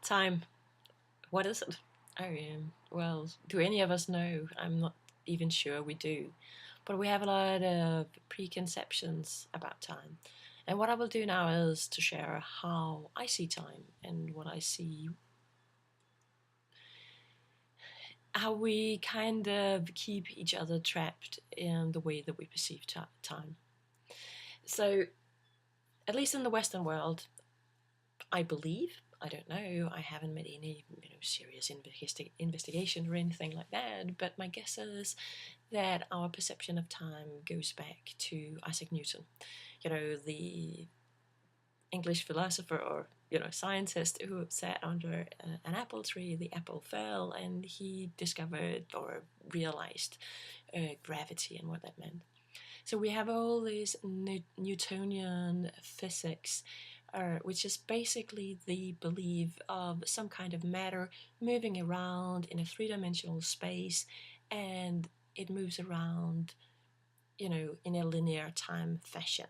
Time. What is it? Well, do any of us know? I'm not even sure we do. But we have a lot of preconceptions about time. And what I will do now is to share how I see time and what I see, how we kind of keep each other trapped in the way that we perceive time. So, at least in the Western world, I believe, I don't know, I haven't made any serious investigation or anything like that, but my guess is that our perception of time goes back to Isaac Newton, the English philosopher or scientist who sat under an apple tree. The apple fell, and he discovered or realized gravity and what that meant. So we have all this Newtonian physics, which is basically the belief of some kind of matter moving around in a three-dimensional space, and it moves around, in a linear time fashion.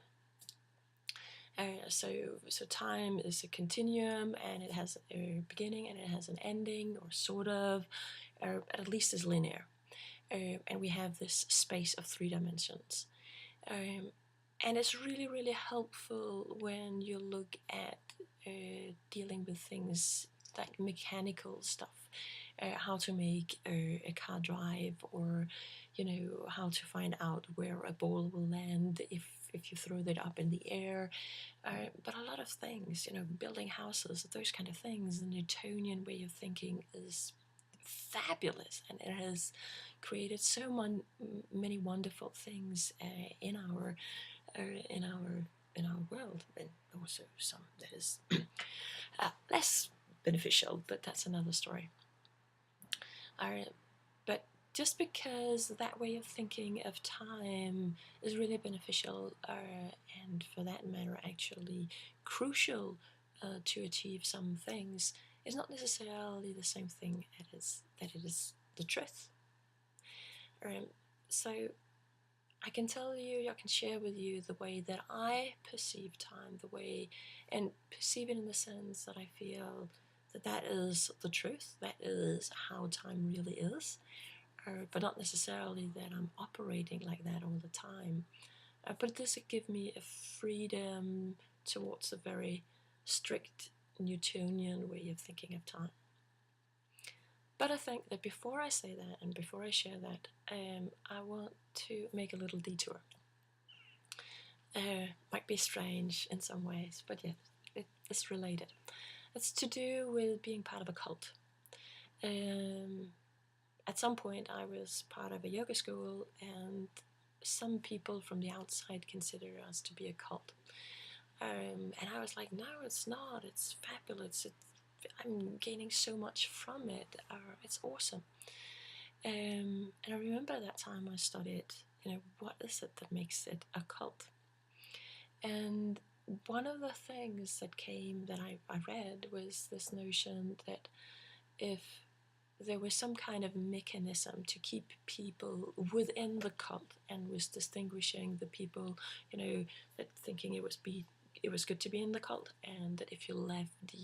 So time is a continuum, and it has a beginning and it has an ending, or sort of, or at least is linear. And we have this space of three dimensions. And it's really, really helpful when you look at dealing with things like mechanical stuff, how to make a car drive, or how to find out where a ball will land if you throw that up in the air. But a lot of things, building houses, those kind of things, the Newtonian way of thinking is fabulous, and it has created so many wonderful things in our world, and also some that is less beneficial, but that's another story. But just because that way of thinking of time is really beneficial, and for that matter actually crucial to achieve some things, is not necessarily the same thing that it is the truth. So I can tell you, I can share with you the way that I perceive time, and perceive it in the sense that I feel that is the truth, that is how time really is, but not necessarily that I'm operating like that all the time. But this would give me a freedom towards a very strict Newtonian way of thinking of time. But I think that before I say that and before I share that, I want to make a little detour. Might be strange in some ways, but yes, it's related. It's to do with being part of a cult. At some point, I was part of a yoga school, and some people from the outside consider us to be a cult. And I was like, no, it's not. It's fabulous. I'm gaining so much from it. It's awesome. And I remember that time I studied, what is it that makes it a cult? And one of the things that I read was this notion that if there was some kind of mechanism to keep people within the cult, and was distinguishing the people, that thinking it was good to be in the cult, and that if you left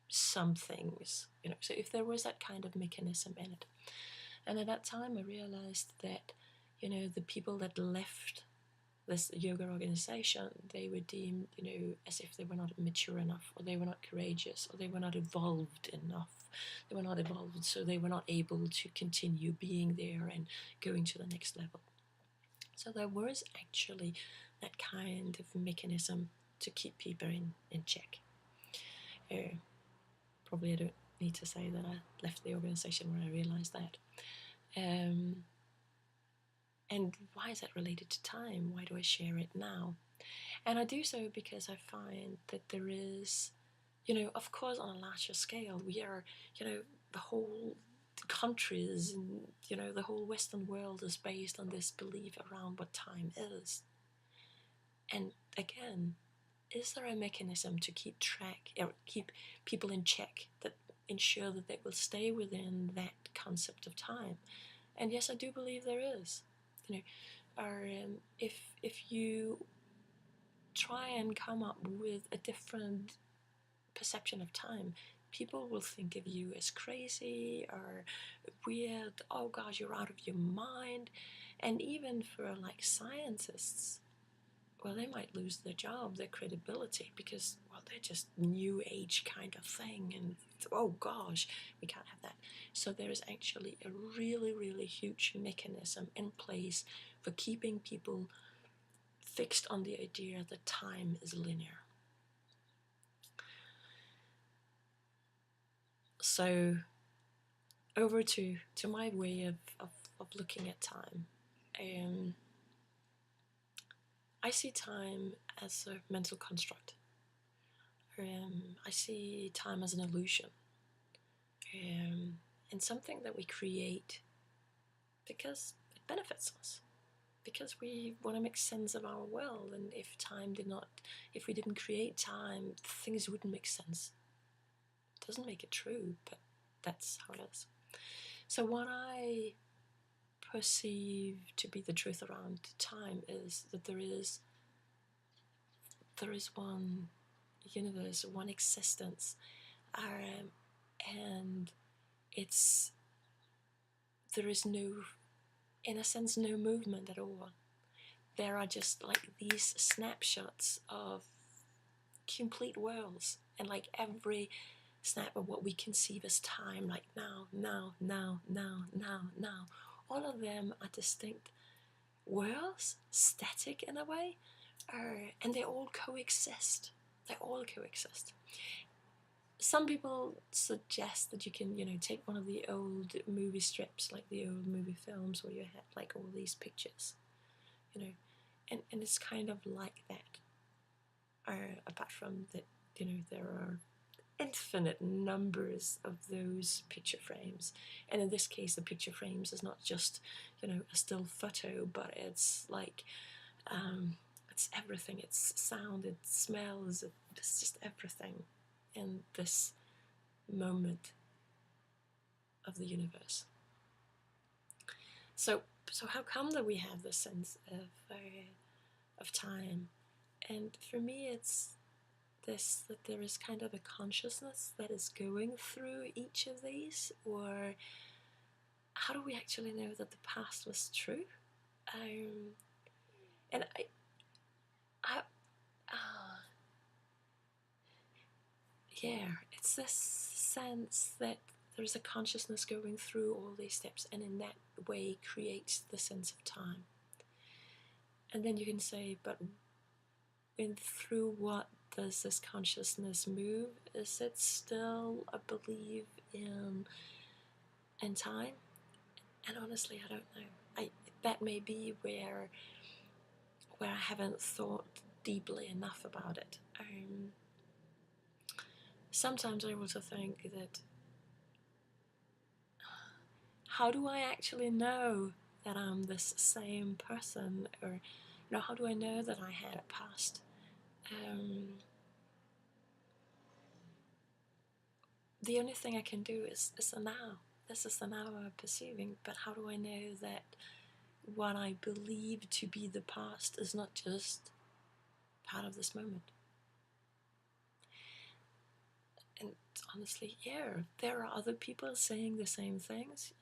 some things, so if there was that kind of mechanism in it. And at that time I realized that, the people that left this yoga organization, they were deemed, as if they were not mature enough, or they were not courageous, or they were not evolved enough. They were not evolved, so they were not able to continue being there and going to the next level. So there was actually that kind of mechanism to keep people in check. Probably I don't need to say that I left the organization when I realized that. And why is that related to time? Why do I share it now? And I do so because I find that there is, of course, on a larger scale, we are, the whole countries and, the whole Western world is based on this belief around what time is. And again, is there a mechanism to keep track, or keep people in check, that ensure that they will stay within that concept of time? And yes, I do believe there is. If you try and come up with a different perception of time, people will think of you as crazy or weird. Oh gosh, you're out of your mind. And even for like scientists, well, they might lose their job, their credibility, because, well, they're just new age kind of thing, and oh gosh, we can't have that. So there is actually a really, really huge mechanism in place for keeping people fixed on the idea that time is linear. So over to my way of looking at time. I see time as a mental construct. I see time as an illusion, and something that we create because it benefits us, because we want to make sense of our world. And if we didn't create time, things wouldn't make sense. It doesn't make it true, but that's how it is. So what I perceive to be the truth around time is that there is one universe, one existence, and there is no, in a sense, no movement at all. There are just like these snapshots of complete worlds, and like every snap of what we conceive as time, like now, all of them are distinct worlds, static in a way, and they all coexist. Some people suggest that you can, take one of the old movie strips, like the old movie films where you had like all these pictures, and it's kind of like that. Apart from that, there are infinite numbers of those picture frames, and in this case, the picture frames is not just, a still photo, but it's like, it's everything. It's sound, it's smells, it's just everything in this moment of the universe. So how come that we have this sense of time? And for me, it's this, that there is kind of a consciousness that is going through each of these. Or how do we actually know that the past was true? And it's this sense that there's a consciousness going through all these steps, and in that way creates the sense of time. And then you can say, but through what does this consciousness move? Is it still a belief in time? And honestly, I don't know. That may be where I haven't thought deeply enough about it. Sometimes I also think that, how do I actually know that I'm this same person? Or, how do I know that I had a past? The only thing I can do is the now. This is the now I'm perceiving, but how do I know that what I believe to be the past is not just part of this moment? And honestly, there are other people saying the same things,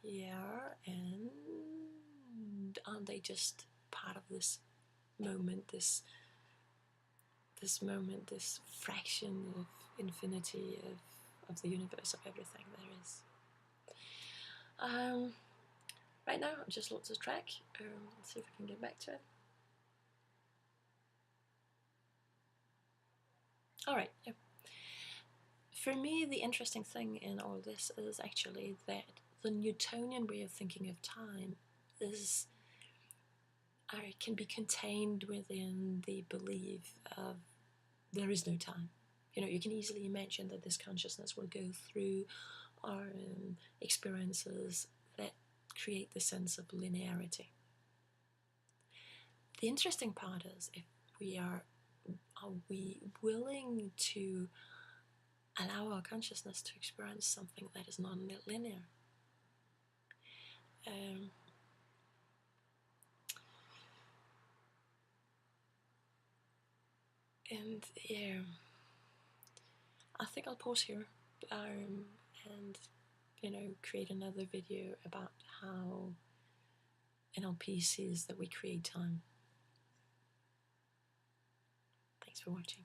and aren't they just part of this moment, this moment, this fraction of infinity of the universe, of everything there is? Right now, I've just lost the track. Let's see if I can get back to it. Alright, yeah. For me, the interesting thing in all this is actually that the Newtonian way of thinking of time can be contained within the belief of there is no time. You can easily imagine that this consciousness will go through our experiences that create the sense of linearity. The interesting part is, if we are we willing to allow our consciousness to experience something that is non-linear? And I think I'll pause here and create another video about how NLP sees that we create time. Thanks for watching.